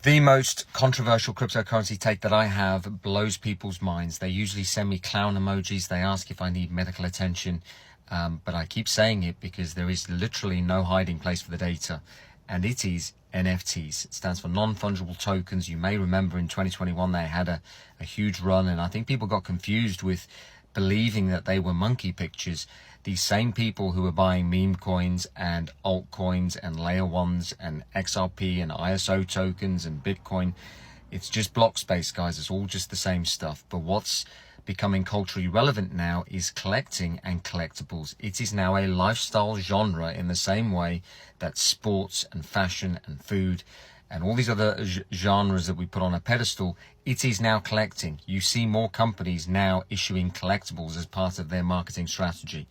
The most controversial cryptocurrency take that I have blows people's minds. They usually send me clown emojis. They ask if I need medical attention. But I keep saying it because there is literally no hiding place for the data. And it is NFTs. It stands for non-fungible tokens. You may remember in 2021 they had a huge run, and I think people got confused with believing that they were monkey pictures. These same people who were buying meme coins and altcoins and layer ones and XRP and ISO tokens and Bitcoin, it's just block space, guys. It's all just the same stuff. But what's becoming culturally relevant now is collecting and collectibles. It is now a lifestyle genre in the same way that sports and fashion and food and all these other genres that we put on a pedestal, it is now collecting. You see more companies now issuing collectibles as part of their marketing strategy.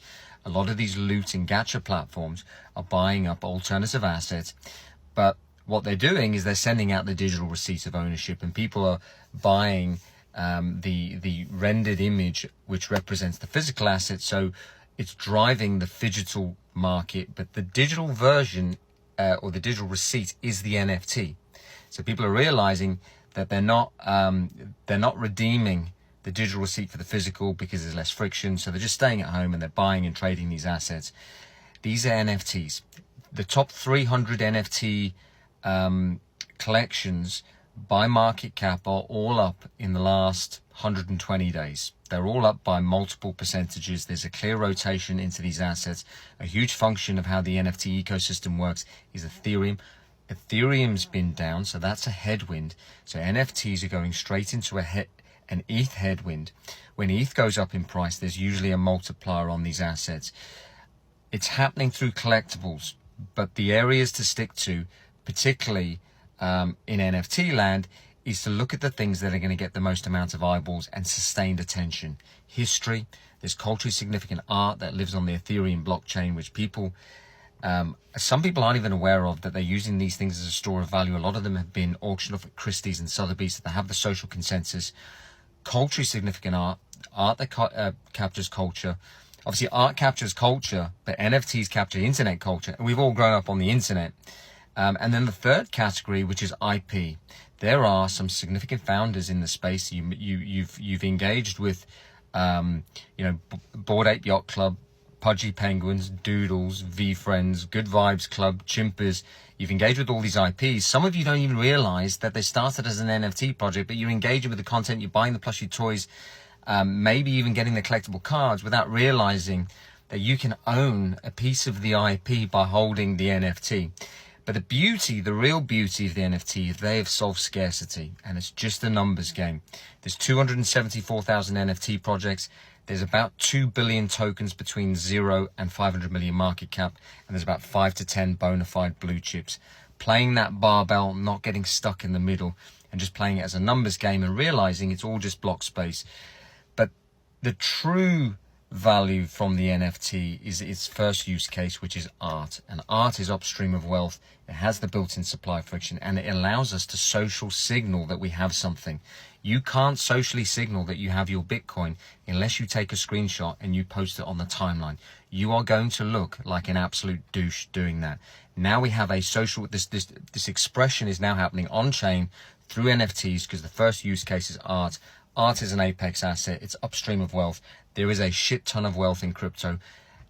A lot of these loot and gacha platforms are buying up alternative assets, but what they're doing is they're sending out the digital receipt of ownership, and people are buying the rendered image which represents the physical asset. So it's driving the digital market, but the digital version or the digital receipt is the NFT. So people are realizing that they're not redeeming the digital receipt for the physical because there's less friction. So they're just staying at home and they're buying and trading these assets. These are NFTs. The top 300 NFT collections by market cap are all up in the last 120 days. They're all up by multiple percentages. There's a clear rotation into these assets. A huge function of how the NFT ecosystem works is Ethereum. Ethereum's been down, so that's a headwind. So NFTs are going straight into an ETH headwind. When ETH goes up in price, there's usually a multiplier on these assets. It's happening through collectibles, but the areas to stick to, particularly in NFT land, is to look at the things that are going to get the most amount of eyeballs and sustained attention. History, there's culturally significant art that lives on the Ethereum blockchain, which some people aren't even aware of, that they're using these things as a store of value. A lot of them have been auctioned off at Christie's and Sotheby's, so they have the social consensus. Culturally significant art that captures culture. Obviously, art captures culture, but NFTs capture internet culture, and we've all grown up on the internet. And then the third category, which is IP. There are some significant founders in the space. You've engaged with, Bored Ape Yacht Club, Pudgy Penguins, Doodles, V-Friends, Good Vibes Club, Chimpers. You've engaged with all these IPs. Some of you don't even realize that they started as an NFT project, but you're engaging with the content, you're buying the plushie toys, maybe even getting the collectible cards without realizing that you can own a piece of the IP by holding the NFT. But the real beauty of the NFT is they have solved scarcity, and it's just a numbers game. There's 274,000 NFT projects. There's about 2 billion tokens between 0 and 500 million market cap, and there's about 5 to 10 bona fide blue chips. Playing that barbell, not getting stuck in the middle, and just playing it as a numbers game and realizing it's all just block space. But the true value from the NFT is its first use case, which is art. And art is upstream of wealth. It has the built-in supply friction, and it allows us to social signal that we have something. You can't socially signal that you have your Bitcoin unless you take a screenshot and you post it on the timeline. You are going to look like an absolute douche doing that. Now we have a social, this expression is now happening on chain through NFTs, because the first use case is art. Art is an apex asset. It's upstream of wealth. There is a shit ton of wealth in crypto.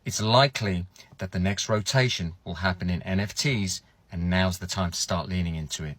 It's likely that the next rotation will happen in NFTs, and now's the time to start leaning into it.